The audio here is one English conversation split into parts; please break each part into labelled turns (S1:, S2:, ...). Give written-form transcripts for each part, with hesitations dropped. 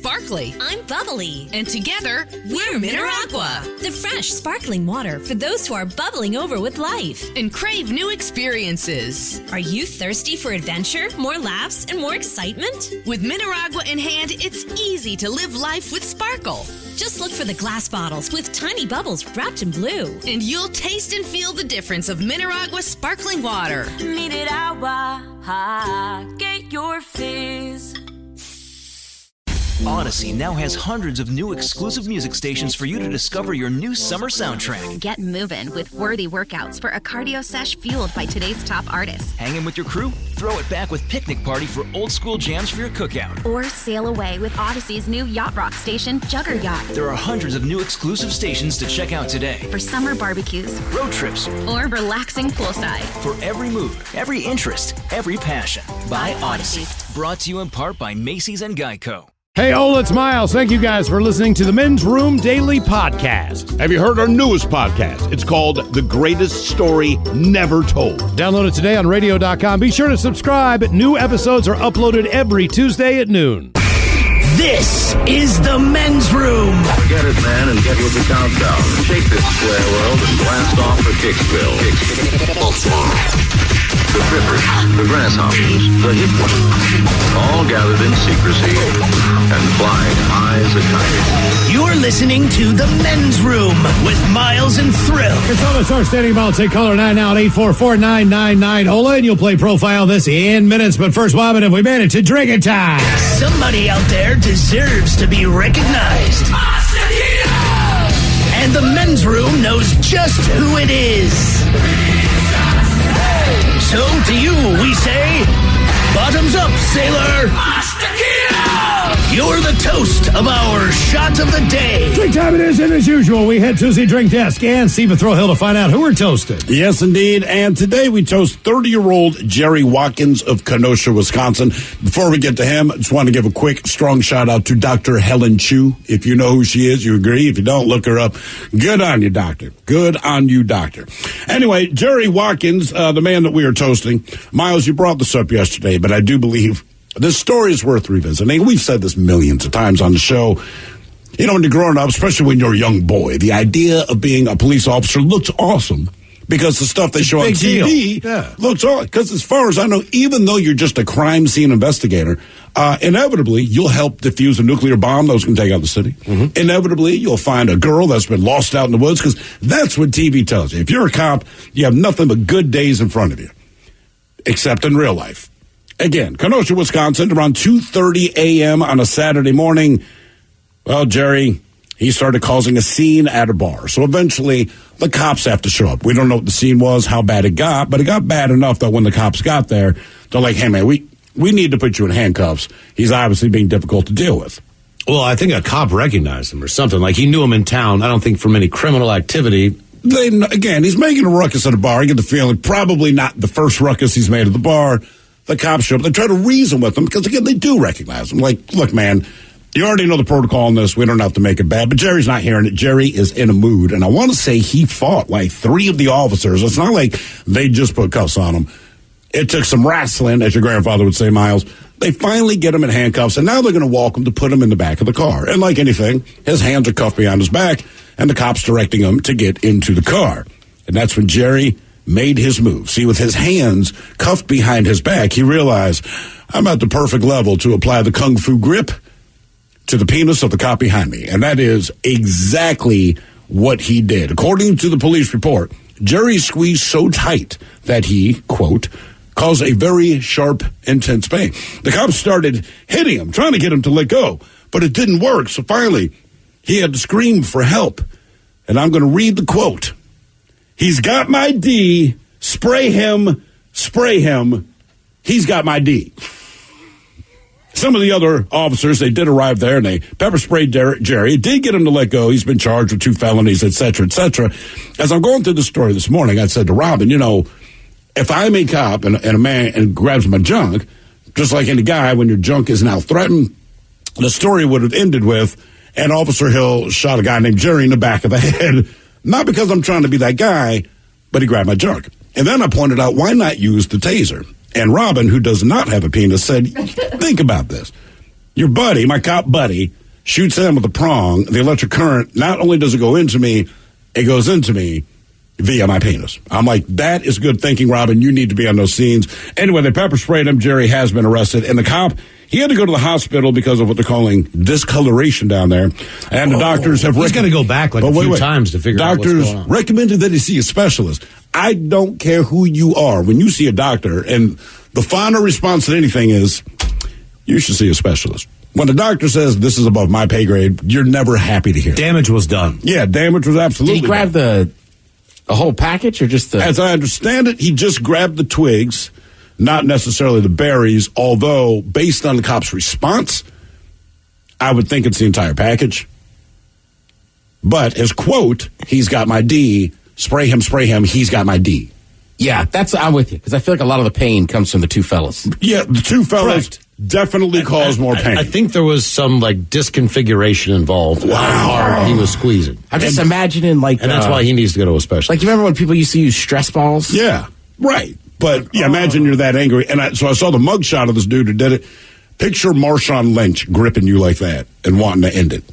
S1: sparkly.
S2: I'm bubbly.
S1: And together, we're Mineragua.
S2: The fresh, sparkling water for those who are bubbling over with life.
S1: And crave new experiences.
S2: Are you thirsty for adventure, more laughs, and more excitement?
S1: With Mineragua in hand, it's easy to live life with sparkle.
S2: Just look for the glass bottles with tiny bubbles wrapped in blue.
S1: And you'll taste and feel the difference of Mineragua sparkling water.
S3: Mineragua, get your fizz.
S4: Odyssey now has hundreds of new exclusive music stations for you to discover your new summer soundtrack.
S5: Get moving with worthy workouts for a cardio sesh fueled by today's top artists.
S4: Hanging with your crew? Throw it back with Picnic Party for old school jams for your cookout.
S5: Or sail away with Odyssey's new yacht rock station, Jugger Yacht.
S4: There are hundreds of new exclusive stations to check out today.
S5: For summer barbecues,
S4: road trips,
S5: or relaxing poolside.
S4: For every mood, every interest, every passion. By Odyssey. Brought to you in part by Macy's and Geico.
S6: Hey, Ola, it's Miles. Thank you guys for listening to the Men's Room Daily Podcast.
S7: Have you heard our newest podcast? It's called The Greatest Story Never Told.
S6: Download it today on radio.com. Be sure to subscribe. New episodes are uploaded every Tuesday at noon.
S8: This is the Men's Room.
S9: Forget it, man, and get with the countdown. Shake this square world and blast off for Kicksville. The Trippers, the Grasshoppers, the Hip Ones, all gathered in secrecy and flying high as a kite.
S8: You're listening to the Men's Room with Miles and Thrill.
S6: It's almost our standing by. Take caller 9 now at 844-999 Ola, and you'll play profile this in minutes. But first, Bobbin, have we made it to drinking time?
S8: Somebody out there deserves to be recognized. And the Men's Room knows just who it is. So to you, we say, bottoms up, sailor. You're the toast of our shot of the day.
S6: Drink time it is, and as usual, we head to the drink desk and Stephen Throwhill to find out who we're toasting.
S7: Yes, indeed. And today we toast 30-year-old Jerry Watkins of Kenosha, Wisconsin. Before we get to him, I just want to give a quick, strong shout-out to Dr. Helen Chu. If you know who she is, you agree. If you don't, look her up. Good on you, doctor. Good on you, doctor. Anyway, Jerry Watkins, the man that we are toasting. Miles, you brought this up yesterday, but I do believe this story is worth revisiting. We've said this millions of times on the show. You know, when you're growing up, especially when you're a young boy, the idea of being a police officer looks awesome because the stuff they show on TV looks awesome. Because as far as I know, even though you're just a crime scene investigator, inevitably you'll help defuse a nuclear bomb that was going to take out the city. Mm-hmm. Inevitably, you'll find a girl that's been lost out in the woods because that's what TV tells you. If you're a cop, you have nothing but good days in front of you, except in real life. Again, Kenosha, Wisconsin, around 2:30 a.m. on a Saturday morning. Well, Jerry, he started causing a scene at a bar. So eventually, the cops have to show up. We don't know what the scene was, how bad it got, but it got bad enough that when the cops got there, they're like, hey, man, we need to put you in handcuffs. He's obviously being difficult to deal with.
S10: Well, I think a cop recognized him or something. Like, he knew him in town. I don't think from any criminal activity.
S7: Again, he's making a ruckus at a bar. I get the feeling probably not the first ruckus he's made at the bar. The cops show up. They try to reason with him because, again, they do recognize him. Like, look, man, you already know the protocol on this. We don't have to make it bad. But Jerry's not hearing it. Jerry is in a mood. And I want to say he fought like 3 of the officers. It's not like they just put cuffs on him. It took some wrestling, as your grandfather would say, Miles. They finally get him in handcuffs, and now they're going to walk him to put him in the back of the car. And like anything, his hands are cuffed behind his back, and the cop's directing him to get into the car. And that's when Jerry made his move. See, with his hands cuffed behind his back, he realized, I'm at the perfect level to apply the kung fu grip to the penis of the cop behind me. And that is exactly what he did. According to the police report, Jerry squeezed so tight that he, quote, caused a very sharp, intense pain. The cops started hitting him, trying to get him to let go, but it didn't work. So finally, he had to scream for help. And I'm going to read the quote. He's got my D. Spray him. Spray him. He's got my D. Some of the other officers, they did arrive there, and they pepper sprayed Jerry. It did get him to let go. He's been charged with 2 felonies, et cetera, et cetera. As I'm going through the story this morning, I said to Robin, you know, if I'm a cop and a man and grabs my junk, just like any guy, when your junk is now threatened, the story would have ended with, and Officer Hill shot a guy named Jerry in the back of the head. Not because I'm trying to be that guy, but he grabbed my junk. And then I pointed out, why not use the taser? And Robin, who does not have a penis, said, think about this. Your buddy, my cop buddy, shoots him with a prong. The electric current, not only does it go into me, it goes into me via my penis. I'm like, that is good thinking, Robin. You need to be on those scenes. Anyway, they pepper sprayed him. Jerry has been arrested. And the cop, he had to go to the hospital because of what they're calling discoloration down there. And the doctors have...
S10: He's got to go back like a few times to figure out what's going on.
S7: Doctors recommended that he see a specialist. I don't care who you are. When you see a doctor, and the final response to anything is, you should see a specialist. When the doctor says this is above my pay grade, you're never happy to hear.
S10: Damage was done.
S7: Yeah, damage was absolutely
S11: done. Did he grab the whole package or just the...
S7: As I understand it, he just grabbed the twigs, not necessarily the berries, although based on the cop's response, I would think it's the entire package. But his quote, he's got my D, spray him, he's got my D.
S11: Yeah, I'm with you, because I feel like a lot of the pain comes from the two fellas.
S7: Yeah, the two fellas definitely caused more pain.
S10: I think there was some, disconfiguration involved.
S7: Wow.
S10: How hard he was squeezing.
S11: I'm just imagining,
S10: And that's why he needs to go to a specialist.
S11: Like, you remember when people used to use stress balls?
S7: Yeah, right. But, imagine you're that angry. And so I saw the mugshot of this dude who did it. Picture Marshawn Lynch gripping you like that and wanting to end it.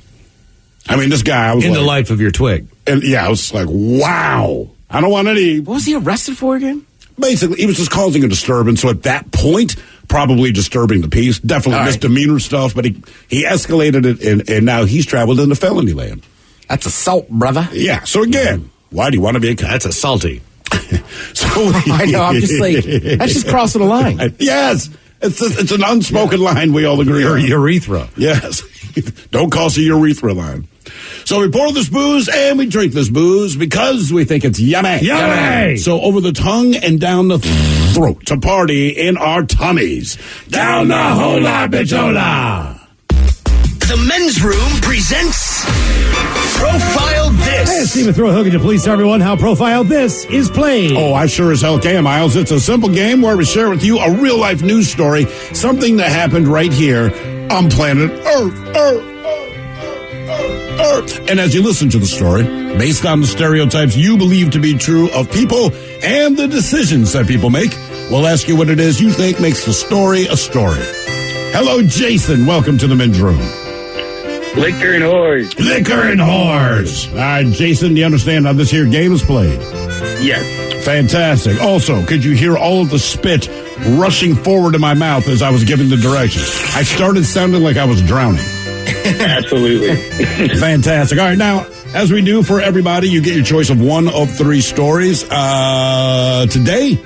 S7: I mean, this guy...
S10: In the life of your twig.
S7: And I was like, wow. I don't want any...
S11: What was he arrested for again?
S7: Basically, he was just causing a disturbance. So at that point, probably disturbing the peace. Definitely misdemeanor stuff. But he escalated it, and now he's traveled into felony land.
S11: That's assault, brother.
S7: Yeah. So again, why do you want to be a cop?
S10: That's assaulty.
S11: I know. I'm just like, that's just crossing the line.
S7: Yes. It's an unspoken line we all agree on.
S10: Urethra.
S7: Yes. Don't cross a urethra line. So we pour this booze and we drink this booze because we think it's yummy.
S6: Yummy!
S7: So over the tongue and down the throat to party in our tummies. Down the hola bichola.
S8: The Men's Room presents Profile This.
S6: Hey, it's Stephen Throw Hogan to police everyone how Profile This is played.
S7: Oh, I sure as hell can, Miles. It's a simple game where we share with you a real-life news story, something that happened right here on planet Earth. And as you listen to the story, based on the stereotypes you believe to be true of people and the decisions that people make, we'll ask you what it is you think makes the story a story. Hello, Jason. Welcome to the Men's Room.
S12: Liquor and whores.
S7: Liquor and whores. All right, Jason, do you understand how this here game is played?
S12: Yes.
S7: Fantastic. Also, could you hear all of the spit rushing forward in my mouth as I was giving the directions? I started sounding like I was drowning.
S12: Absolutely.
S7: Fantastic. All right, now, as we do for everybody, you get your choice of one of three stories. Today,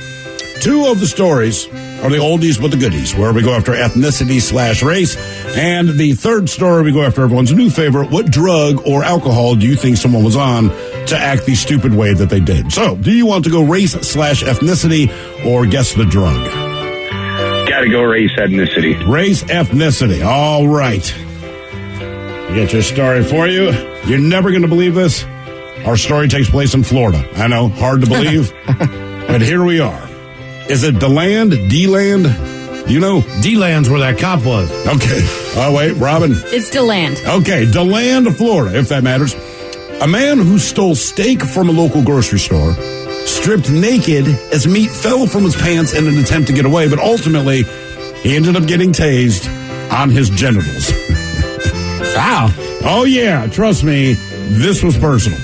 S7: two of the stories are the oldies but the goodies, where we go after ethnicity/race. And the third story, we go after everyone's new favorite. What drug or alcohol do you think someone was on to act the stupid way that they did? So, do you want to go race/ethnicity or guess the drug?
S12: Gotta go race ethnicity.
S7: Race ethnicity. All right. I get your story for you. You're never going to believe this. Our story takes place in Florida. I know, hard to believe, but here we are. Is it DeLand? D-Land? You know?
S6: D-Land's where that cop was.
S7: Okay. Oh, wait, Robin.
S13: It's DeLand.
S7: Okay, DeLand, Florida, if that matters. A man who stole steak from a local grocery store, stripped naked as meat fell from his pants in an attempt to get away, but ultimately he ended up getting tased on his genitals.
S11: Wow.
S7: Oh, yeah, trust me, this was personal.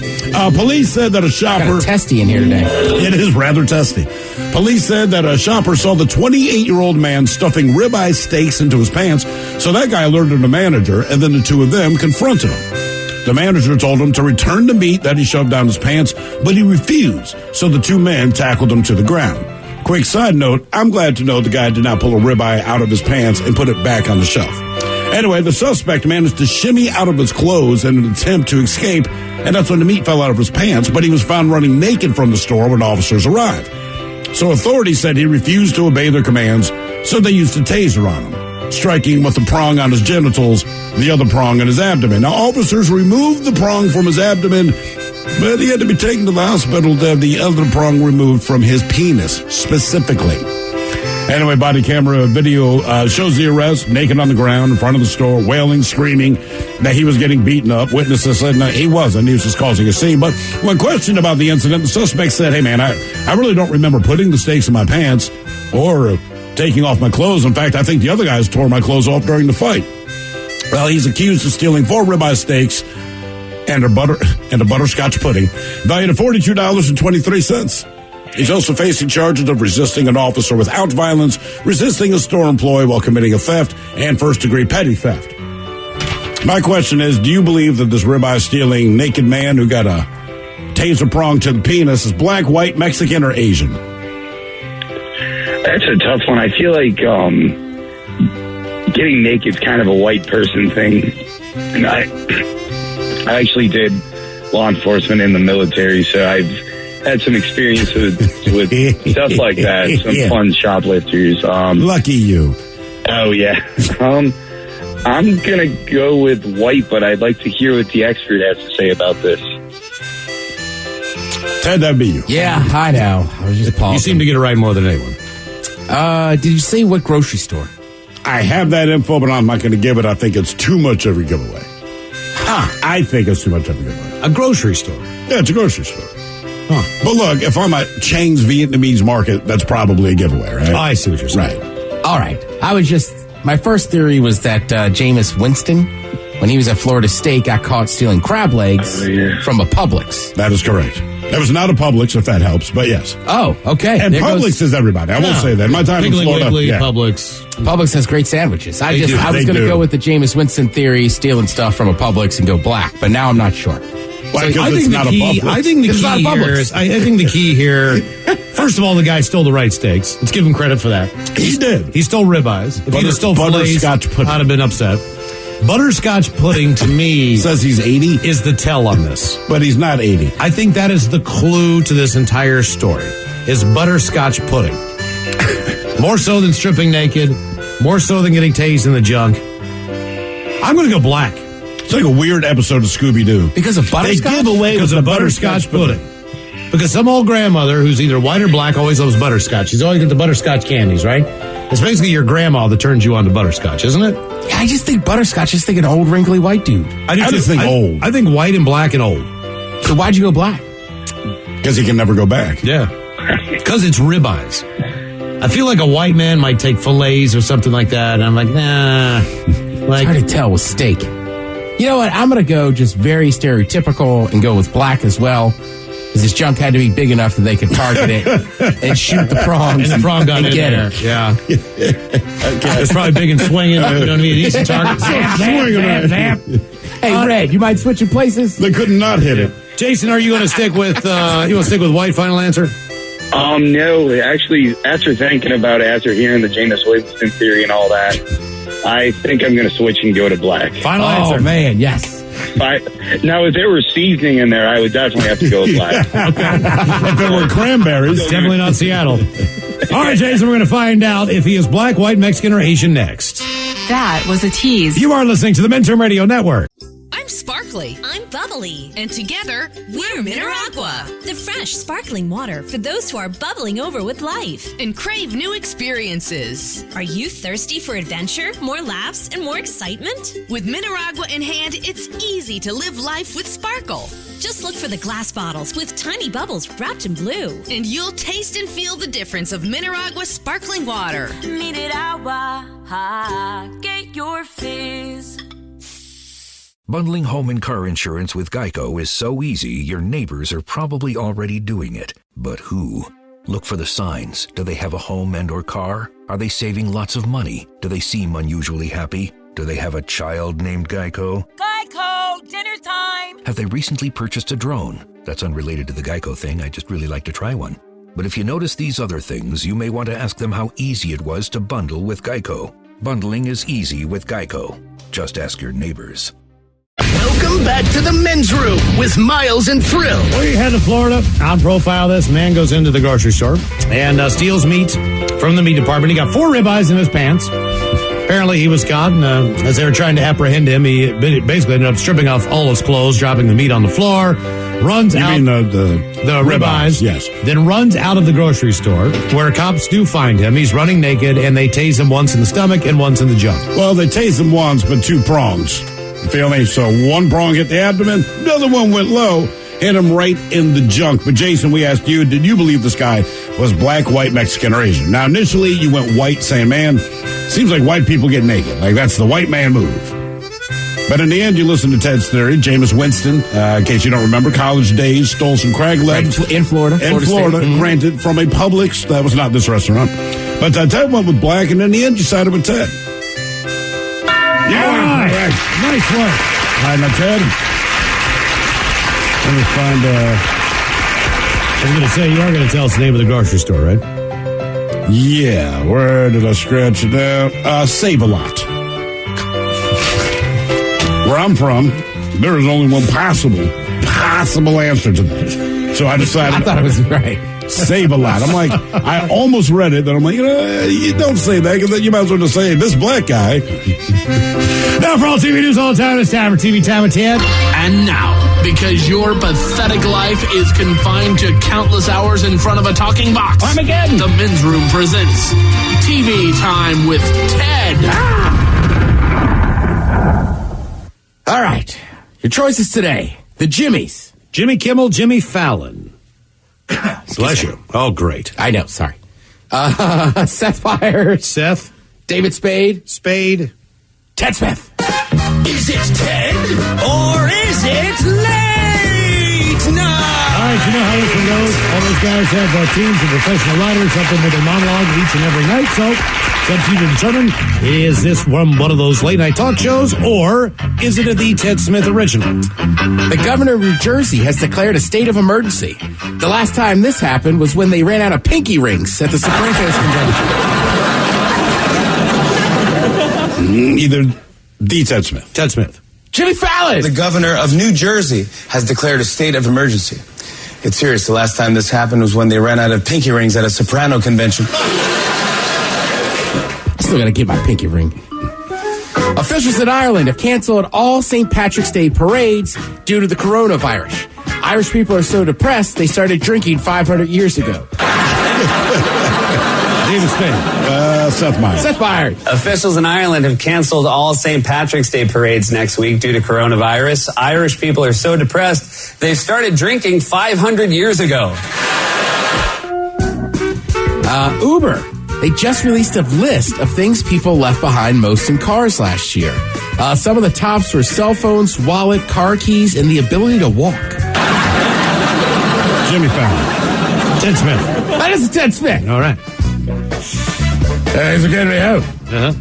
S7: Police said that a shopper...
S11: Got a testy in here today.
S7: It is rather testy. Police said that a shopper saw the 28-year-old man stuffing ribeye steaks into his pants, so that guy alerted the manager, and then the two of them confronted him. The manager told him to return the meat that he shoved down his pants, but he refused, so the two men tackled him to the ground. Quick side note, I'm glad to know the guy did not pull a ribeye out of his pants and put it back on the shelf. Anyway, the suspect managed to shimmy out of his clothes in an attempt to escape, and that's when the meat fell out of his pants, but he was found running naked from the store when officers arrived. So authorities said he refused to obey their commands, so they used a taser on him, striking with the prong on his genitals, the other prong on his abdomen. Now, officers removed the prong from his abdomen, but he had to be taken to the hospital to have the other prong removed from his penis, specifically. Anyway, body camera video shows the arrest, naked on the ground in front of the store, wailing, screaming that he was getting beaten up. Witnesses said no, he wasn't. He was just causing a scene. But when questioned about the incident, the suspect said, hey, man, I really don't remember putting the steaks in my pants or taking off my clothes. In fact, I think the other guys tore my clothes off during the fight. Well, he's accused of stealing 4 ribeye steaks and a butterscotch pudding, valued at $42.23. He's also facing charges of resisting an officer without violence, resisting a store employee while committing a theft, and first-degree petty theft. My question is, do you believe that this ribeye-stealing naked man who got a taser prong to the penis is black, white, Mexican, or Asian?
S12: That's a tough one. I feel like getting naked is kind of a white person thing. And I actually did law enforcement in the military, so I've had some experience with stuff like that, some fun shoplifters.
S7: Lucky you.
S12: Oh, yeah. I'm going to go with white, but I'd like to hear what the expert has to say about this.
S7: Ted, that'd be you.
S11: Yeah, I know. I was just pausing.
S10: You seem to get it right more than anyone.
S11: Did you say what grocery store?
S7: I have that info, but I'm not going to give it. I think it's too much of a giveaway. I think it's too much of a giveaway.
S10: A grocery store?
S7: Yeah, it's a grocery store. Huh. But look, if I'm at Chang's Vietnamese market, that's probably a giveaway, right?
S10: Oh, I see what you're saying.
S7: Right.
S11: All right. My first theory was that Jameis Winston, when he was at Florida State, got caught stealing crab legs from a Publix.
S7: That is correct. That was not a Publix, if that helps, but yes.
S11: Oh, okay.
S7: And Publix is everybody. I will say that. My time in Florida.
S10: Wiggly, Publix.
S11: Publix has great sandwiches. I was going to go with the Jameis Winston theory, stealing stuff from a Publix and go black, but now I'm not sure.
S7: Why? Because it's not a Publix.
S10: I think the key here, first of all, the guy stole the right steaks. Let's give him credit for that.
S7: He did.
S10: He stole ribeyes. If he stole
S7: butterscotch pudding,
S10: I'd have been upset. Butterscotch pudding, to me,
S7: says he's 80,
S10: is the tell on this.
S7: But he's not 80.
S10: I think that is the clue to this entire story, is butterscotch pudding. More so than stripping naked, more so than getting tased in the junk. I'm going to go black.
S7: It's like a weird episode of Scooby-Doo.
S11: Because of butterscotch?
S10: They give away because of butterscotch pudding. Because some old grandmother who's either white or black always loves butterscotch. She's always got the butterscotch candies, right? It's basically your grandma that turns you on to butterscotch, isn't it?
S11: Yeah, I just think butterscotch. I just think an old, wrinkly white dude.
S7: I just think old.
S10: I think white and black and old.
S11: So why'd you go black?
S7: Because he can never go back.
S10: Yeah. Because it's ribeyes. I feel like a white man might take fillets or something like that. And I'm like, nah.
S11: It's hard to tell with steak. You know what? I'm going to go just very stereotypical and go with black as well. Because this junk had to be big enough that they could target it and shoot the prongs.
S10: And the prong got in
S11: get
S10: there.
S11: it.
S10: Yeah. It's probably big and swinging. You know what I mean? Easy target.
S11: Zap. Hey, Red, you mind switching places?
S7: They could not hit it.
S10: Jason, are you going to stick with white? Final answer?
S12: No. Actually, after thinking about it, after hearing the Jameis Winston theory and all that, I think I'm going to switch and go to black.
S10: Final answer.
S11: Oh, man, yes.
S12: Now, if there were seasoning in there, I would definitely have to go with black.
S7: If there were cranberries.
S10: Definitely not Seattle. All right, Jason, we're going to find out if he is black, white, Mexican, or Asian next.
S13: That was a tease.
S10: You are listening to the Mentoring Radio Network.
S1: I'm sparkly.
S2: I'm bubbly.
S1: And together, we're Mineragua.
S2: The fresh, sparkling water for those who are bubbling over with life
S1: and crave new experiences.
S2: Are you thirsty for adventure, more laughs, and more excitement?
S1: With Mineragua in hand, it's easy to live life with sparkle.
S2: Just look for the glass bottles with tiny bubbles wrapped in blue.
S1: And you'll taste and feel the difference of Mineragua sparkling water.
S3: Mineragua, get your fizz.
S14: Bundling home and car insurance with Geico is so easy, your neighbors are probably already doing it. But who? Look for the signs. Do they have a home and or car? Are they saving lots of money? Do they seem unusually happy? Do they have a child named Geico?
S3: Geico, dinner time!
S14: Have they recently purchased a drone? That's unrelated to the Geico thing, I just really like to try one. But if you notice these other things, you may want to ask them how easy it was to bundle with Geico. Bundling is easy with Geico. Just ask your neighbors.
S8: Welcome back to the men's room with Miles and Thrill.
S10: We head to Florida. On Profile This, man goes into the grocery store and steals meat from the meat department. He got 4 ribeyes in his pants. Apparently he was caught, and as they were trying to apprehend him, he basically ended up stripping off all his clothes, dropping the meat on the floor, runs out.
S7: You mean the
S10: ribeyes?
S7: Yes.
S10: Then runs out of the grocery store, where cops do find him. He's running naked, and they tase him once in the stomach and once in the junk.
S7: Well, they tased him once, but 2 prongs. You feel me? So one prong hit the abdomen, the other one went low, hit him right in the junk. But Jason, we asked you, did you believe this guy was black, white, Mexican, or Asian? Now, initially, you went white, saying, man, seems like white people get naked. Like, that's the white man move. But in the end, you listen to Ted's theory. Jameis Winston, in case you don't remember, college days, stole some Craig lead.
S11: Right, in Florida.
S7: Granted, from a Publix. That was not this restaurant. But Ted went with black, and in the end, you sided with Ted. Yeah,
S6: right. Nice work.
S7: All right, now, Ted.
S6: Let me find, I was going to say, you are going to tell us the name of the grocery store, right?
S7: Yeah, where did I scratch it down? Save-A-Lot. Where I'm from, there is only one possible answer to this. So I decided.
S11: I thought it was right.
S7: Save-A-Lot. I'm like, I almost read it, then I'm like, you don't say that, because then you might as well just say, this black guy.
S6: Now for all TV news all the time, it's time for TV Time with Ted.
S8: And now, because your pathetic life is confined to countless hours in front of a talking box,
S11: Armageddon.
S8: The Men's Room presents TV Time with Ted.
S11: All right. Your choices today. The Jimmies.
S6: Jimmy Kimmel, Jimmy Fallon. Bless you. Oh, great.
S11: I know, sorry. Seth Meyers.
S6: Seth.
S11: David Spade.
S6: Spade.
S11: Ted Smith.
S8: Is it Ted or is it late night?
S6: All right, you know how this one goes. All those guys have teams of professional writers help them with their monologue each and every night. So it's up to you to determine, is this from one of those late night talk shows or is it the Ted Smith original?
S11: The governor of New Jersey has declared a state of emergency. The last time this happened was when they ran out of pinky rings at the Sopranos convention.
S7: Either the Ted Smith.
S6: Ted Smith.
S11: Jimmy Fallon.
S15: The governor of New Jersey has declared a state of emergency. It's serious. The last time this happened was when they ran out of pinky rings at a soprano convention.
S11: I still gotta get my pinky ring. Officials in Ireland have canceled all St. Patrick's Day parades due to the coronavirus. Irish people are so depressed they started drinking 500 years ago.
S7: David Spade. Seth Meyers.
S11: Seth Meyers.
S16: Officials in Ireland have canceled all St. Patrick's Day parades next week due to coronavirus. Irish people are so depressed they've started drinking 500 years ago.
S11: Uber. They just released a list of things people left behind most in cars last year. Some of the tops were cell phones, wallet, car keys, and the ability to walk.
S6: Jimmy Fallon. Ted Smith.
S11: That is Ted Smith.
S6: All right.
S11: He's a good way out.
S6: Uh-huh.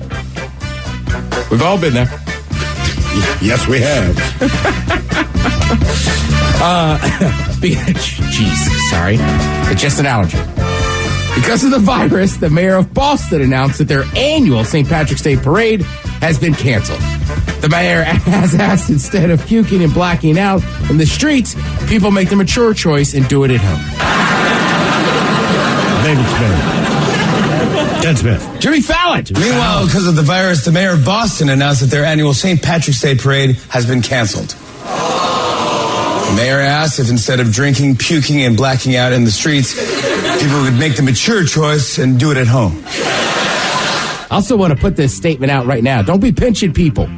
S11: We've all been there.
S7: Yes, we have.
S11: Jeez, sorry. It's just an allergy. Because of the virus, the mayor of Boston announced that their annual St. Patrick's Day parade has been canceled. The mayor has asked, instead of puking and blacking out in the streets, people make the mature choice and do it at home.
S6: David Spade. Ted Smith.
S11: Jimmy Fallon.
S15: Meanwhile, because of the virus, the mayor of Boston announced that their annual St. Patrick's Day parade has been canceled. The mayor asked if instead of drinking, puking, and blacking out in the streets, people would make the mature choice and do it at home.
S11: I also want to put this statement out right now. Don't be pinching people.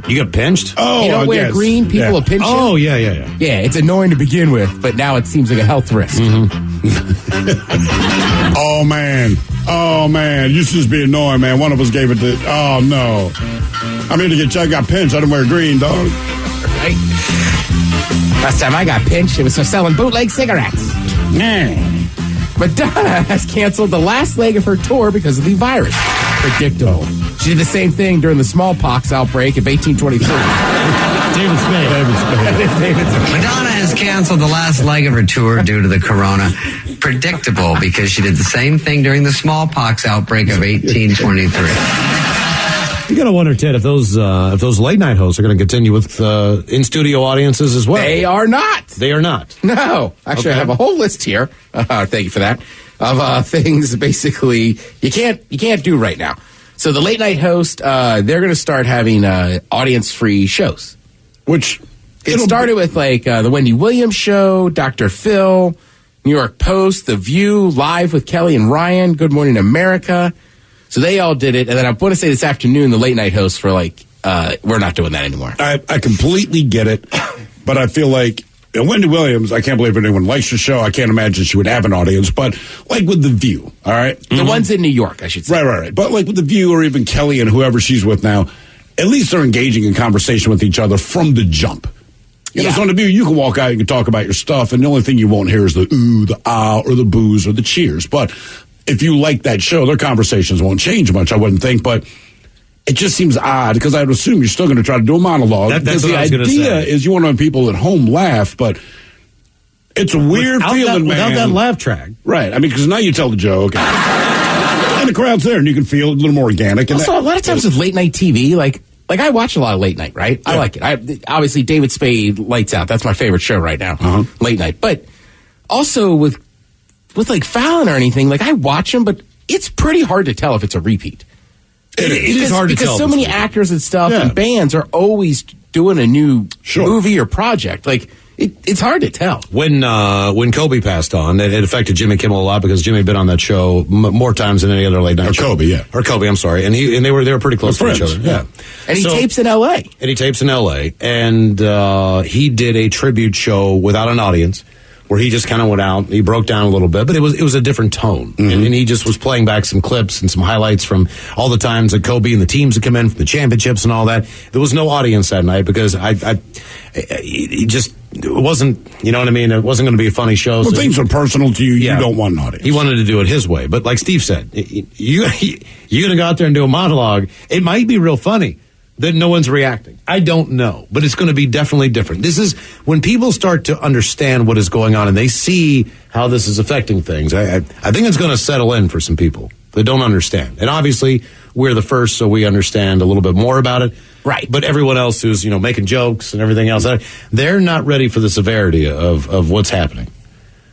S6: You get pinched?
S11: You don't wear green, people will pinch you.
S6: Oh, yeah.
S11: Yeah, it's annoying to begin with, but now it seems like a health risk.
S7: Oh, man. Used to just be annoying, man. One of us gave it to... Oh, no. I'm here to get checked. I got pinched. I didn't wear green, dog.
S11: Right. Last time I got pinched, it was for selling bootleg cigarettes. Madonna has canceled the last leg of her tour because of the virus. Predictable. She did the same thing during the smallpox outbreak of 1823.
S6: David Spade.
S17: Madonna has canceled the last leg of her tour due to the corona. Predictable, because she did the same thing during the smallpox outbreak of 1823.
S6: You got to wonder, Ted, if those late night hosts are going to continue with in studio audiences as well.
S11: They are not.
S6: They are not.
S11: No, actually, I have a whole list here. Thank you for that. Of things basically you can't do right now. So the late night host, they're going to start having audience free shows.
S7: Which
S11: it started with like the Wendy Williams show, Dr. Phil, New York Post, The View, Live with Kelly and Ryan, Good Morning America. So they all did it, and then I want to say this afternoon, the late night hosts were like, we're not doing that anymore.
S7: I completely get it, but I feel like Wendy Williams, I can't believe anyone likes the show. I can't imagine she would have an audience, but like with The View, all right?
S11: The ones in New York, I should say.
S7: Right. But like with The View or even Kelly and whoever she's with now, at least they're engaging in conversation with each other from the jump. You know, so on The View, you can walk out, you can talk about your stuff, and the only thing you won't hear is the ooh, the ah, or the boos, or the cheers. But if you like that show, their conversations won't change much, I wouldn't think. But it just seems odd, because I would assume you're still going to try to do a monologue.
S10: That's
S7: because the idea is you want to have people at home laugh, but it's a weird feeling, man.
S10: Without that laugh track.
S7: Right. I mean, because now you tell the joke, and the crowd's there, and you can feel a little more organic. And
S11: also, a lot of times with late night TV, like I watch a lot of late night, right? Yeah. I like it. Obviously, David Spade, Lights Out. That's my favorite show right now, late night. But also with like Fallon or anything, like I watch them, but it's pretty hard to tell if it's a repeat.
S10: It is hard to tell.
S11: Because so many actors and stuff and bands are always doing a new movie or project. Like, it's hard to tell.
S10: When Kobe passed on, it affected Jimmy Kimmel a lot, because Jimmy had been on that show more times than any other late night show.
S7: Or
S10: Kobe, I'm sorry. And they were pretty close to each other. Yeah.
S11: And he tapes in L.A.
S10: And he did a tribute show without an audience, where he just kind of went out, he broke down a little bit, but it was a different tone. And he just was playing back some clips and some highlights from all the times that Kobe and the teams had come in from the championships and all that. There was no audience that night, because it wasn't, you know what I mean? It wasn't going to be a funny show.
S7: Well, things are personal to you. You don't want an audience.
S10: He wanted to do it his way. But like Steve said, you're going to go out there and do a monologue. It might be real funny that no one's reacting. I don't know, but it's going to be definitely different. This is when people start to understand what is going on and they see how this is affecting things. I think it's going to settle in for some people that don't understand. And obviously, we're the first, so we understand a little bit more about it.
S11: Right.
S10: But everyone else who's, making jokes and everything else, they're not ready for the severity of what's happening.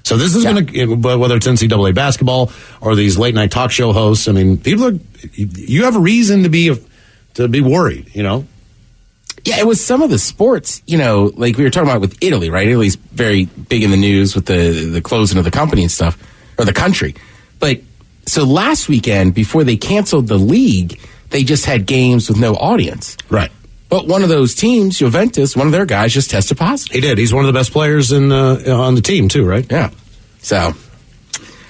S10: So this is going to, whether it's NCAA basketball or these late night talk show hosts, I mean, you have a reason to be worried,
S11: Yeah, it was some of the sports, like we were talking about with Italy, right? Italy's very big in the news with the closing of the company and stuff, or the country. But so last weekend, before they canceled the league, they just had games with no audience.
S7: Right.
S11: But one of those teams, Juventus, one of their guys just tested positive.
S10: He did. He's one of the best players on the team, too, right?
S11: Yeah. So,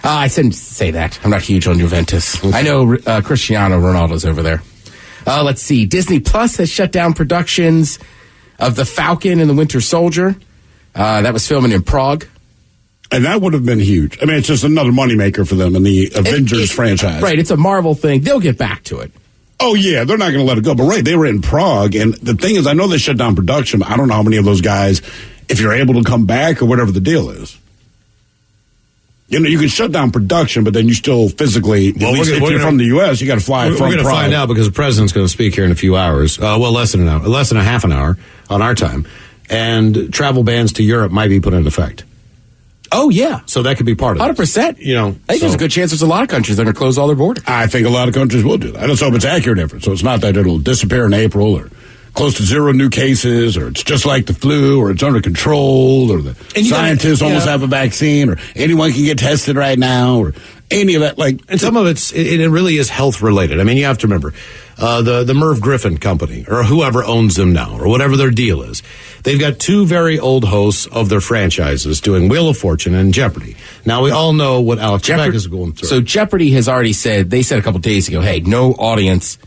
S11: I shouldn't say that. I'm not huge on Juventus. Okay. I know Cristiano Ronaldo's over there. Let's see. Disney Plus has shut down productions of The Falcon and the Winter Soldier. That was filming in Prague.
S7: And that would have been huge. I mean, it's just another moneymaker for them in the Avengers franchise.
S11: Right. It's a Marvel thing. They'll get back to it.
S7: Oh, yeah. They're not going to let it go. But, right, they were in Prague. And the thing is, I know they shut down production. I don't know how many of those guys, if you're able to come back or whatever the deal is. You can shut down production, but then you still physically, if you're from the U.S., you got to fly from Prague.
S10: We're going to find out, because the president's going to speak here in a few hours. Less than a half an hour on our time. And travel bans to Europe might be put into effect.
S11: Oh, yeah.
S10: So that could be part of it.
S11: 100%. I think there's a good chance there's a lot of countries that are going to close all their borders.
S7: I think a lot of countries will do that. I just hope it's accurate. So it's not that it'll disappear in April or close to zero new cases, or it's just like the flu, or it's under control, or the scientists almost have a vaccine, or anyone can get tested right now, or any of that. And
S10: some of it really is health related. I mean, you have to remember the Merv Griffin company, or whoever owns them now, or whatever their deal is. They've got two very old hosts of their franchises doing Wheel of Fortune and Jeopardy. Now, we all know what Alex Trebek is going through.
S11: So Jeopardy has already said a couple days ago, hey, no audience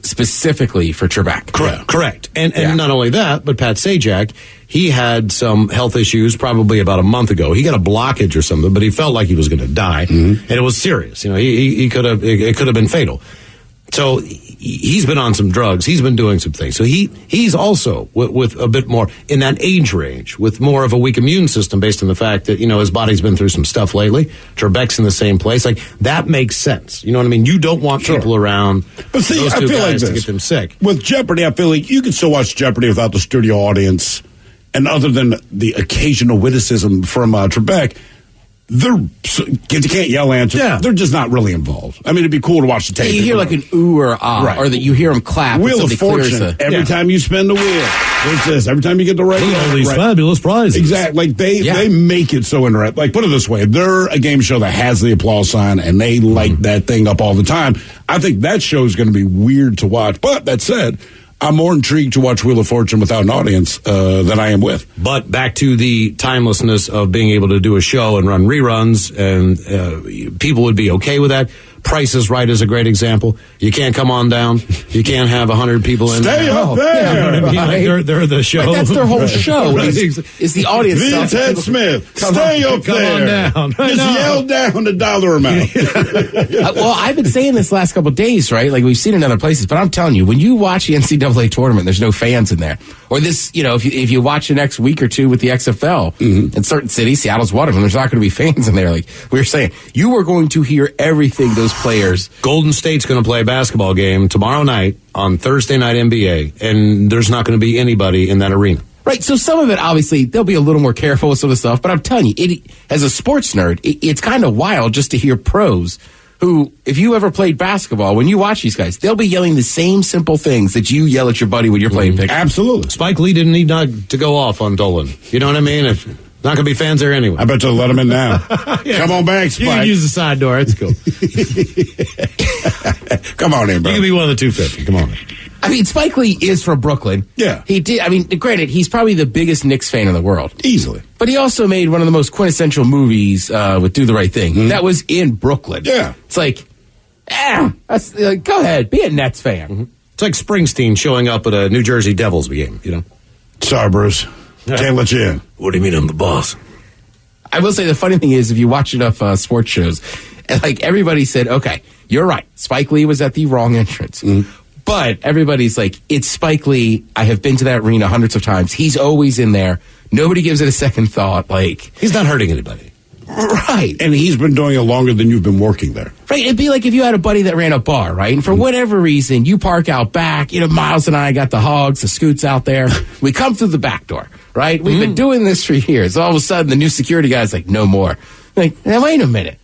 S11: specifically for Trebek.
S10: Correct. And not only that, but Pat Sajak, he had some health issues probably about a month ago. He got a blockage or something, but he felt like he was going to die, and it was serious. It could have been fatal. So he's been on some drugs. He's been doing some things. So he's also with a bit more in that age range, with more of a weak immune system, based on the fact that his body's been through some stuff lately. Trebek's in the same place. Like, that makes sense. You know what I mean? You don't want people around.
S7: But see,
S10: those two
S7: I feel
S10: guys
S7: like
S10: to get them sick.
S7: With Jeopardy, I feel like you can still watch Jeopardy without the studio audience, and other than the occasional witticism from Trebek, kids can't yell answers. Yeah. They're just not really involved. I mean, it'd be cool to watch the tape.
S11: You hear like an ooh or ah, or that you hear them clap.
S7: Wheel of Fortune. Every time you spin the wheel, there's this. Every time you get the right,
S10: all these fabulous prizes.
S7: Exactly. Like they make it so interesting. Like, put it this way: they're a game show that has the applause sign, and they light that thing up all the time. I think that show is going to be weird to watch. But that said, I'm more intrigued to watch Wheel of Fortune without an audience than I am with.
S10: But back to the timelessness of being able to do a show and run reruns, and people would be okay with that. Price is Right is a great example. You can't come on down. You can't have 100 people in
S7: Stay
S10: there.
S7: up there.
S10: You know what I mean? Like they're the show.
S11: Right, that's their whole show.
S10: Right.
S11: Is the audience
S7: The
S11: stuff.
S7: Ted Smith. Stay up
S10: Come
S7: there.
S10: on down.
S7: Just yell down the dollar amount.
S11: Well, I've been saying this last couple of days, right? Like we've seen it in other places, but I'm telling you, when you watch the NCAA tournament, there's no fans in there. Or this, if you watch the next week or two with the XFL in certain cities, Seattle's one of them, there's not going to be fans in there. Like we were saying, you are going to hear everything those players.
S10: Golden State's going to play a basketball game tomorrow night on Thursday Night NBA, and there's not going to be anybody in that arena.
S11: Right, so some of it, obviously, they'll be a little more careful with some of the stuff, but I'm telling you, as a sports nerd, it's kind of wild just to hear pros who, if you ever played basketball, when you watch these guys, they'll be yelling the same simple things that you yell at your buddy when you're playing pickup.
S7: Absolutely.
S10: Spike Lee didn't need to go off on Dolan. You know what I mean? Not going to be fans there anyway.
S7: I bet you'll let him in now.
S10: Yeah.
S7: Come on back, Spike.
S10: You can use the side door. It's cool.
S7: Come on in, bro.
S10: You can be one of the 250. Come on.
S11: I mean, Spike Lee is from Brooklyn.
S7: Yeah.
S11: He did. I mean, granted, he's probably the biggest Knicks fan in the world.
S7: Easily.
S11: But he also made one of the most quintessential movies with Do the Right Thing. That was in Brooklyn.
S7: Yeah.
S11: It's like, go ahead, be a Nets fan.
S10: It's like Springsteen showing up at a New Jersey Devils game,
S7: Sorry, Bruce. Can't let you in.
S10: What do you mean I'm the boss?
S11: I will say the funny thing is, if you watch enough sports shows, and like everybody said, okay, you're right. Spike Lee was at the wrong entrance. But everybody's like, it's Spike Lee. I have been to that arena hundreds of times. He's always in there. Nobody gives it a second thought. Like,
S10: he's not hurting anybody.
S11: Right.
S7: And he's been doing it longer than you've been working there.
S11: Right. It'd be like if you had a buddy that ran a bar, right? And for whatever reason, you park out back. Miles and I got the hogs, the scoots out there. We come through the back door, right? We've been doing this for years. All of a sudden, the new security guy's like, no more. Like, now, wait a minute.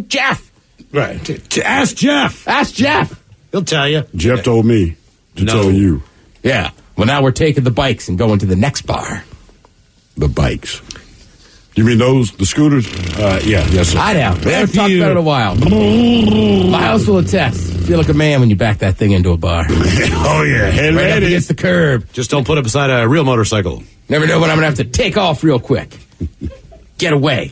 S11: Jeff.
S10: Right. Ask Jeff.
S11: Ask Jeff.
S10: He'll tell you.
S7: Jeff told me to tell you.
S11: Yeah. Well, now we're taking the bikes and going to the next bar.
S7: The bikes. You mean those, the scooters? Yes, sir.
S11: I know. We haven't talked about it in a while. Miles will attest. Feel like a man when you back that thing into a bar.
S7: Oh, yeah. Head
S11: right
S7: ready.
S11: up against the curb.
S10: Just don't put it beside a real motorcycle.
S11: Never know when I'm going to have to take off real quick. Get away.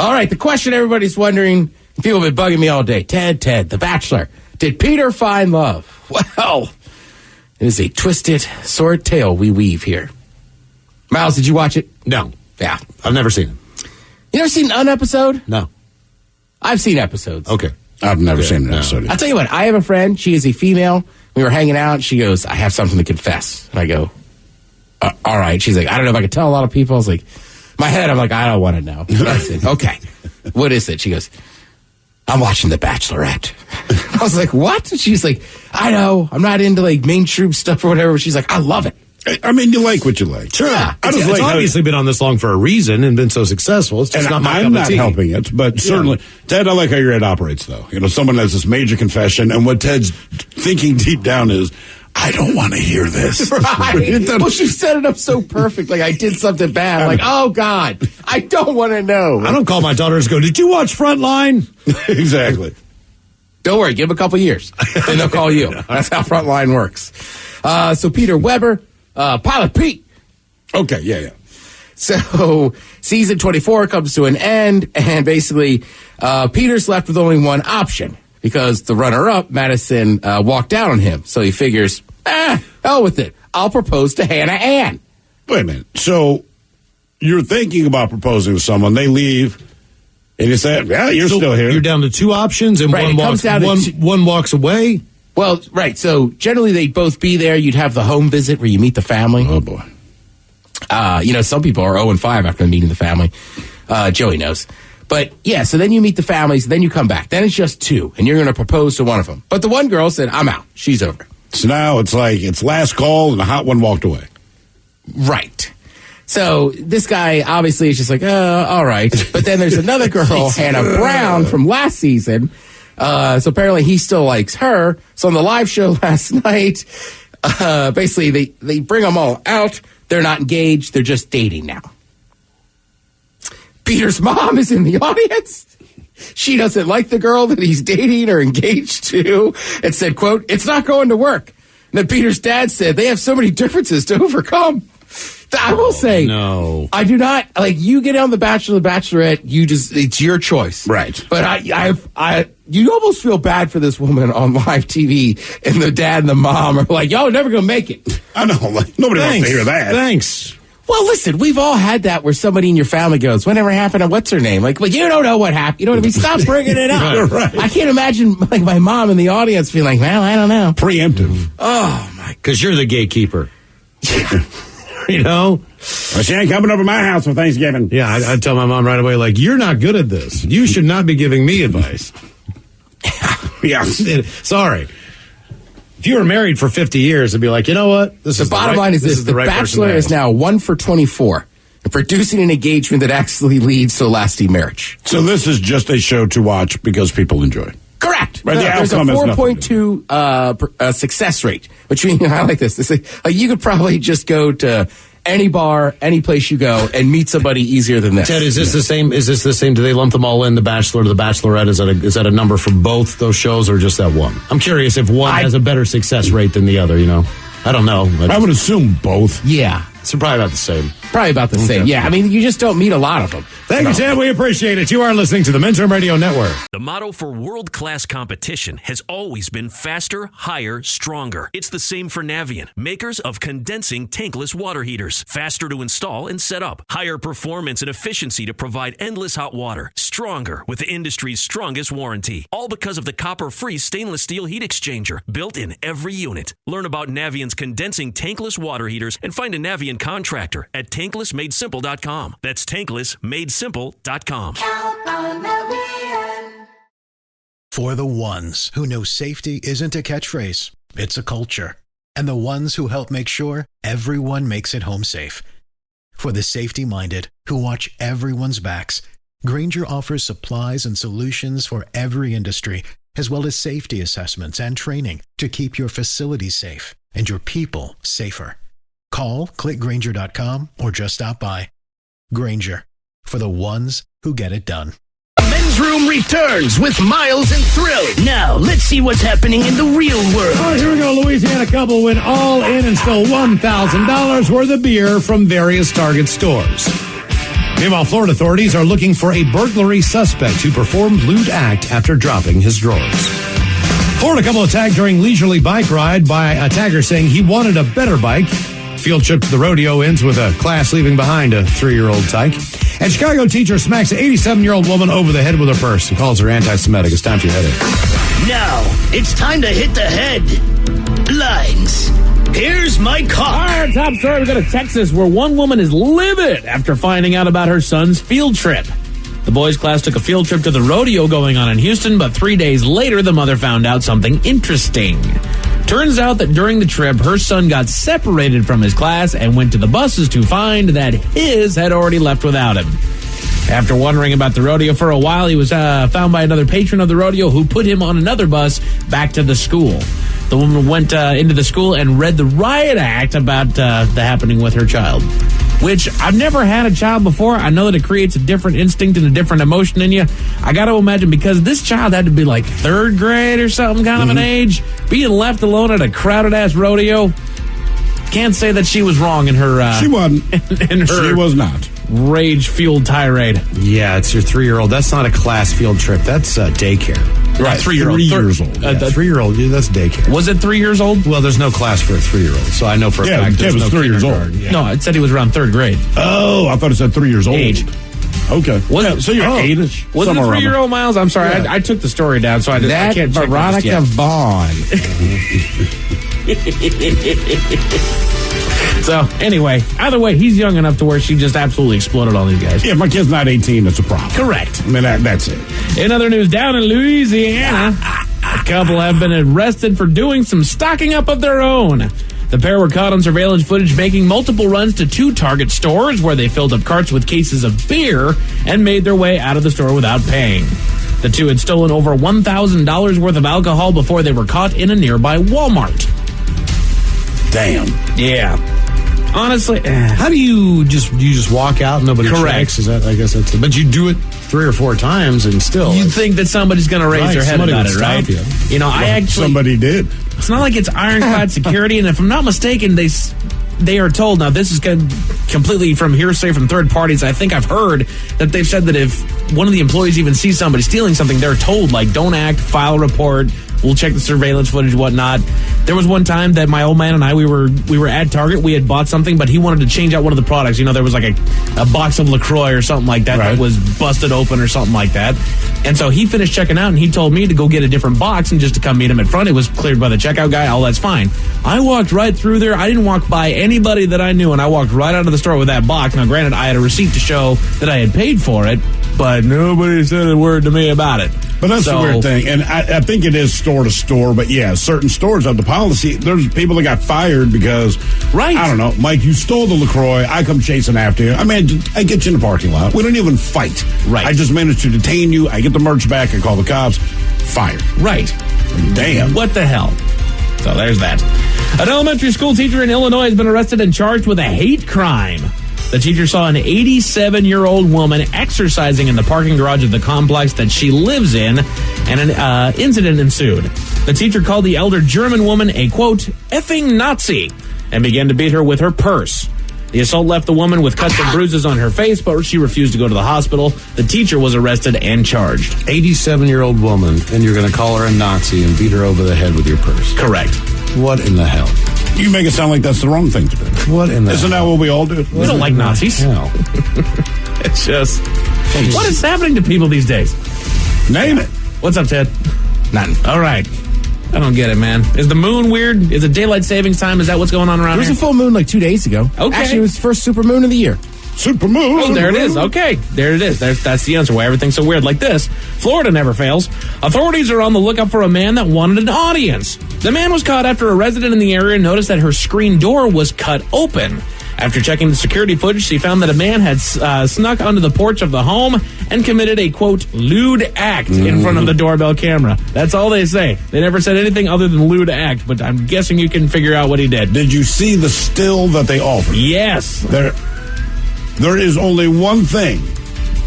S11: All right, the question everybody's wondering, people have been bugging me all day. Ted, The Bachelor. Did Peter find love? Well, it is a twisted sword tale we weave here. Miles, did you watch it?
S10: No.
S11: Yeah.
S10: I've never seen it.
S11: You never seen an episode?
S10: No.
S11: I've seen episodes.
S10: Okay.
S7: I've never seen an episode.
S11: I'll tell you what, I have a friend. She is a female. We were hanging out. She goes, I have something to confess. And I go, all right. She's like, I don't know if I can tell a lot of people. I was like, my head, I'm like, I don't want to know. I said, okay. What is it? She goes, I'm watching The Bachelorette. I was like, what? And she's like, I know. I'm not into like mainstream stuff or whatever. But she's like, I love it.
S7: I mean, you like what you like.
S10: Sure.
S11: Yeah.
S10: It's obviously been on this long for a reason and been so successful. It's just not my
S7: I'm not helping it, but certainly, Ted, I like how your head operates, though. Someone has this major confession, and what Ted's thinking deep down is, I don't want to hear this.
S11: Right. Well, she set it up so perfect. Like I did something bad. Like, oh God, I don't want to know.
S10: I don't call my daughters and go, did you watch Frontline?
S7: Exactly.
S11: Don't worry, give them a couple years. Then they'll call you. That's how Frontline works. So Peter Weber, Pilot Pete.
S7: Okay, yeah.
S11: So season 24 comes to an end, and basically Peter's left with only one option because the runner-up, Madison, walked out on him. So he figures, hell with it. I'll propose to Hannah Ann.
S7: Wait a minute. So you're thinking about proposing to someone, they leave, and you say, yeah, you're still here.
S10: You're down to two options, and
S11: Right,
S10: one walks away?
S11: Well, right. So generally they'd both be there. You'd have the home visit where you meet the family.
S7: Oh, boy.
S11: Some people are 0-5 after meeting the family. Joey knows. But, yeah, so then you meet the families, then you come back. Then it's just two, and you're going to propose to one of them. But the one girl said, I'm out. She's over.
S7: So now it's like it's last call, and the hot one walked away.
S11: Right. So this guy obviously is just like, all right. But then there's another girl, Hannah Brown, from last season. So apparently he still likes her. So on the live show last night, basically they bring them all out. They're not engaged. They're just dating now. Peter's mom is in the audience. She doesn't like the girl that he's dating or engaged to and said, quote, it's not going to work. And then Peter's dad said they have so many differences to overcome. I will say,
S10: no.
S11: I do not like. You get on The Bachelor, The Bachelorette. It's your choice,
S7: right?
S11: But you almost feel bad for this woman on live TV, and the dad and the mom are like, "Y'all are never gonna make it."
S7: I know, like nobody wants to hear that.
S10: Thanks.
S11: Well, listen, we've all had that where somebody in your family goes, "Whatever happened to what's her name?" Like, well, you don't know what happened. You know what I mean? Stop bringing it up.
S7: Right.
S11: I can't imagine like my mom in the audience being like, "Well, I don't know."
S7: Preemptive.
S11: Oh my!
S10: Because you're the gatekeeper. You know?
S7: Well, she ain't coming over my house for Thanksgiving.
S10: Yeah, I tell my mom right away, like, you're not good at this. You should not be giving me advice.
S7: Yeah.
S10: Sorry. If you were married for 50 years, it'd be like, you know what?
S11: The bottom line is this. The Bachelor is now 1 for 24 and producing an engagement that actually leads to a lasting marriage.
S7: So this is just a show to watch because people enjoy it.
S11: Correct.
S7: Right,
S11: There's a 4.2 success rate, which means I like this. Like you could probably just go to any bar, any place you go, and meet somebody easier than this.
S10: Ted, is this the same? Is this the same? Do they lump them all in, The Bachelor to The Bachelorette? Is that a number for both those shows, or just that one? I'm curious if one has a better success rate than the other. You know, I don't know.
S7: I would assume both.
S11: Yeah.
S10: It's probably about the same.
S11: Probably about the same. Yeah, I mean, you just don't meet a lot of them.
S10: Thank you, Ted. We appreciate it. You are listening to the Men's Room Radio Network.
S18: The motto for world-class competition has always been faster, higher, stronger. It's the same for Navien, makers of condensing tankless water heaters. Faster to install and set up. Higher performance and efficiency to provide endless hot water. Stronger with the industry's strongest warranty. All because of the copper-free stainless steel heat exchanger built in every unit. Learn about Navien's condensing tankless water heaters and find a Navien contractor at tanklessmadesimple.com. That's tanklessmadesimple.com.
S19: For the ones who know safety isn't a catchphrase, it's a culture. And the ones who help make sure everyone makes it home safe. For the safety-minded who watch everyone's backs, Grainger offers supplies and solutions for every industry, as well as safety assessments and training to keep your facilities safe and your people safer. Call, click Grainger.com, or just stop by. Grainger, for the ones who get it done.
S20: Men's Room returns with Miles and Thrill. Now, let's see what's happening in the real world.
S10: All right, here we go. Louisiana couple went all in and stole $1,000 worth of beer from various Target stores. Meanwhile, Florida authorities are looking for a burglary suspect who performed lewd act after dropping his drawers. Florida couple attacked during leisurely bike ride by a tagger saying he wanted a better bike. Field trip to the rodeo ends with a class leaving behind a 3-year-old tyke. And Chicago teacher smacks an 87-year-old woman over the head with her purse and calls her anti-Semitic. It's time for your headache.
S20: Now, it's time to hit the headlines. Here's my call.
S21: All right, top story. We go to Texas, where one woman is livid after finding out about her son's field trip. The boys' class took a field trip to the rodeo going on in Houston, but 3 days later, the mother found out something interesting. Turns out that during the trip, her son got separated from his class and went to the buses to find that his had already left without him. After wondering about the rodeo for a while, he was found by another patron of the rodeo who put him on another bus back to the school. The woman went into the school and read the riot act about the happening with her child, which I've never had a child before. I know that it creates a different instinct and a different emotion in you. I got to imagine, because this child had to be like 3rd grade or something kind of an age, being left alone at a crowded-ass rodeo. Can't say that she was wrong in her...
S7: she wasn't. She was not.
S21: Rage-fueled tirade.
S10: Yeah, it's your 3-year-old. That's not a class field trip. That's daycare.
S21: Right,
S10: 3-year-old.
S21: 3
S10: years old. 3-year-old, that's daycare.
S21: Was it 3 years old?
S10: Well, there's no class for a 3-year-old, so I know for a fact
S7: Ted was 3 years old.
S10: Yeah.
S21: No, it said he was around 3rd grade.
S7: Oh, I thought it said 3 years old.
S21: Age.
S7: Okay.
S21: So
S7: you're 8-ish.
S21: Was it a 3-year-old, Miles? I'm sorry. Yeah. I took the story down, so I can't check
S11: Veronica Vaughn.
S21: So, anyway, either way, he's young enough to where she just absolutely exploded all these guys.
S7: Yeah, if my kid's not 18, that's a problem.
S21: Correct.
S7: I mean, that's it.
S21: In other news, down in Louisiana, a couple have been arrested for doing some stocking up of their own. The pair were caught on surveillance footage making multiple runs to 2 Target stores where they filled up carts with cases of beer and made their way out of the store without paying. The two had stolen over $1,000 worth of alcohol before they were caught in a nearby Walmart.
S7: Damn.
S21: Yeah. Honestly,
S10: how do you just walk out and nobody checks? Is that, I guess that's but you do it 3 or 4 times and still
S21: you think that somebody's going to raise their head about it, right?
S10: You
S21: know, I actually
S7: somebody did.
S21: It's not like it's ironclad security, and if I'm not mistaken, they are told, now this is completely from hearsay from third parties, I think I've heard that they've said that if one of the employees even sees somebody stealing something, they're told, like, don't act, file a report, we'll check the surveillance footage, whatnot. There was one time that my old man and I, we were at Target, we had bought something, but he wanted to change out one of the products. You know, there was like a box of LaCroix or something like that that was busted open or something like that. And so he finished checking out, and he told me to go get a different box and just to come meet him at front. It was cleared by the checkout guy. All that's fine. I walked right through there. I didn't walk by anybody that I knew, and I walked right out of the store with that box. Now, granted, I had a receipt to show that I had paid for it, but nobody said a word to me about it.
S7: But that's the weird thing, and I think it is store to store, but yeah, certain stores have the policy. There's people that got fired because, I don't know, Mike, you stole the LaCroix, I come chasing after you. I mean, I get you in the parking lot. We don't even fight.
S21: Right.
S7: I just managed to detain you, I get the merch back, I call the cops, fired.
S21: Right.
S7: Damn.
S21: What the hell? So there's that. An elementary school teacher in Illinois has been arrested and charged with a hate crime. The teacher saw an 87-year-old woman exercising in the parking garage of the complex that she lives in, and an incident ensued. The teacher called the elder German woman a, quote, effing Nazi, and began to beat her with her purse. The assault left the woman with cuts and bruises on her face, but she refused to go to the hospital. The teacher was arrested and charged.
S6: 87-year-old woman, and you're going to call her a Nazi and beat her over the head with your purse.
S21: Correct.
S6: What in the hell?
S7: You make it sound like that's the wrong thing to do.
S6: What in the
S7: Isn't that what we all do?
S21: We don't like Nazis.
S6: No.
S21: It's just, what is happening to people these days?
S7: Name it.
S21: What's up, Ted?
S11: Nothing.
S21: All right. I don't get it, man. Is the moon weird? Is it daylight savings time? Is that what's going on around
S11: There was
S21: here?
S11: a full moon like 2 days ago.
S21: Okay.
S11: Actually, it was the first super moon of the year.
S7: Super moon.
S21: Oh, there it is. Okay. There it is. That's the answer why everything's so weird. Like this, Florida never fails. Authorities are on the lookout for a man that wanted an audience. The man was caught after a resident in the area noticed that her screen door was cut open. After checking the security footage, she found that a man had snuck onto the porch of the home and committed a, quote, lewd act in front of the doorbell camera. That's all they say. They never said anything other than lewd act, but I'm guessing you can figure out what he did.
S7: Did you see the still that they offered?
S21: Yes.
S7: There is only one thing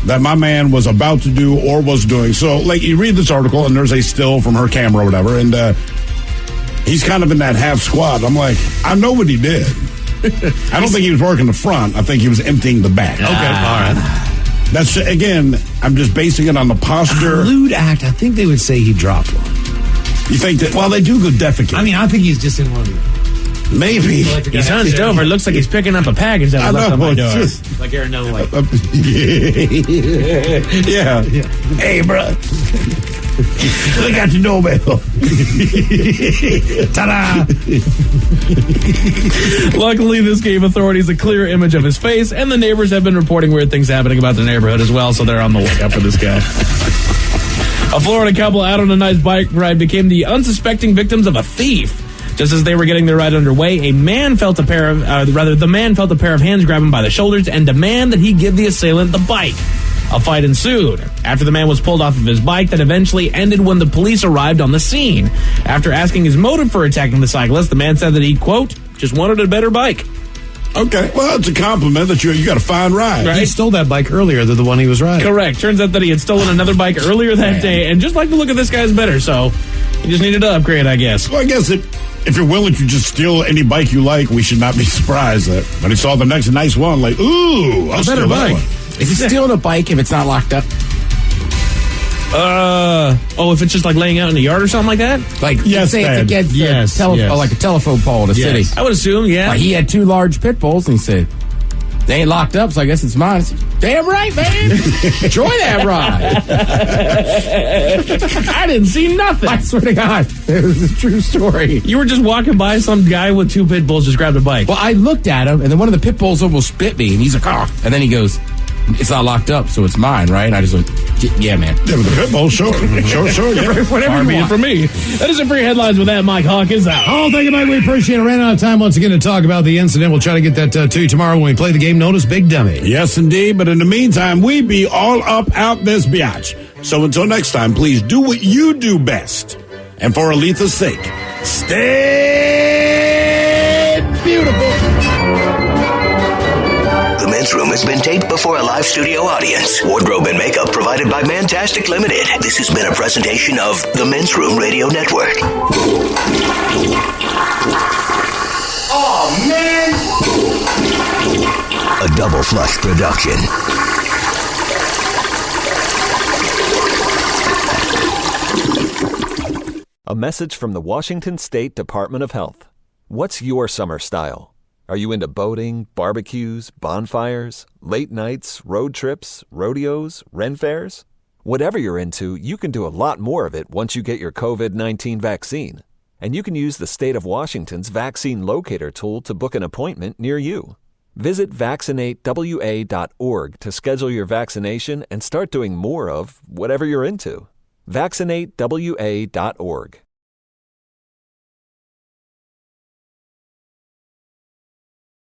S7: that my man was about to do or was doing. So, like, you read this article, and there's a still from her camera or whatever, and he's kind of in that half squat. I'm like, I know what he did. I don't think he was working the front. I think he was emptying the back.
S21: Okay, all right.
S7: That's, again, I'm just basing it on the posture.
S6: Lewd act, I think they would say he dropped one.
S7: You think that, well, they do go defecate.
S6: I mean, I think he's just in one of these.
S7: Maybe.
S21: He's hunched over. It looks like he's picking up a package that was left on my door.
S7: Just,
S21: like Aaron Nolan. Like,
S7: yeah. Hey, bro. I got your doorbell. Ta-da!
S21: Luckily, this gave authorities a clear image of his face, and the neighbors have been reporting weird things happening about the neighborhood as well, so they're on the lookout for this guy. A Florida couple out on a nice bike ride became the unsuspecting victims of a thief. Just as they were getting their ride underway, the man felt a pair of hands grab him by the shoulders and demand that he give the assailant the bike. A fight ensued. After the man was pulled off of his bike, that eventually ended when the police arrived on the scene. After asking his motive for attacking the cyclist, the man said that he, quote, just wanted a better bike.
S7: Okay, well, it's a compliment that you got a fine ride.
S21: Right?
S6: He stole that bike earlier than the one he was riding.
S21: Correct. Turns out that he had stolen another bike earlier that day, and just like the look of this guy's better, so he just needed to upgrade, I guess.
S7: Well, I guess if you're willing to just steal any bike you like, we should not be surprised that when he saw the next nice one, like, ooh, I'll steal that one.
S11: Is he stealing a bike if it's not locked up?
S21: If it's just like laying out in the yard or something like that?
S11: Like,
S7: yes,
S11: say it's against like a telephone pole in the city.
S21: I would assume, yeah.
S11: Like he had 2 large pit bulls, and he said, they ain't locked up, so I guess it's mine. I said, damn right, man. Enjoy that ride.
S21: I didn't see nothing.
S11: I swear to God, it was a true story.
S21: You were just walking by, some guy with 2 pit bulls just grabbed a bike.
S11: Well, I looked at him, and then one of the pit bulls almost bit me, and he's like, oh. And then he goes, it's not locked up, so it's mine, right? And I just went, yeah, man.
S7: Yeah, but the pit bull, sure. Sure. Yeah.
S21: Whatever you want from me. That is it for your headlines with that. Mike Hawk is out.
S6: Oh, thank you, Mike. We appreciate it. Ran out of time once again to talk about the incident. We'll try to get that to you tomorrow when we play the game known as Big Dummy.
S7: Yes, indeed. But in the meantime, we be all up out this biatch. So until next time, please do what you do best. And for Aletha's sake, stay beautiful.
S20: The Men's Room has been taped before a live studio audience. Wardrobe and makeup provided by Mantastic Limited. This has been a presentation of the Men's Room Radio Network. Oh, man! Double Flush production.
S5: A message from the Washington State Department of Health. What's your summer style? Are you into boating, barbecues, bonfires, late nights, road trips, rodeos, Ren fairs? Whatever you're into, you can do a lot more of it once you get your COVID-19 vaccine. And you can use the state of Washington's vaccine locator tool to book an appointment near you. Visit vaccinatewa.org to schedule your vaccination and start doing more of whatever you're into. vaccinatewa.org.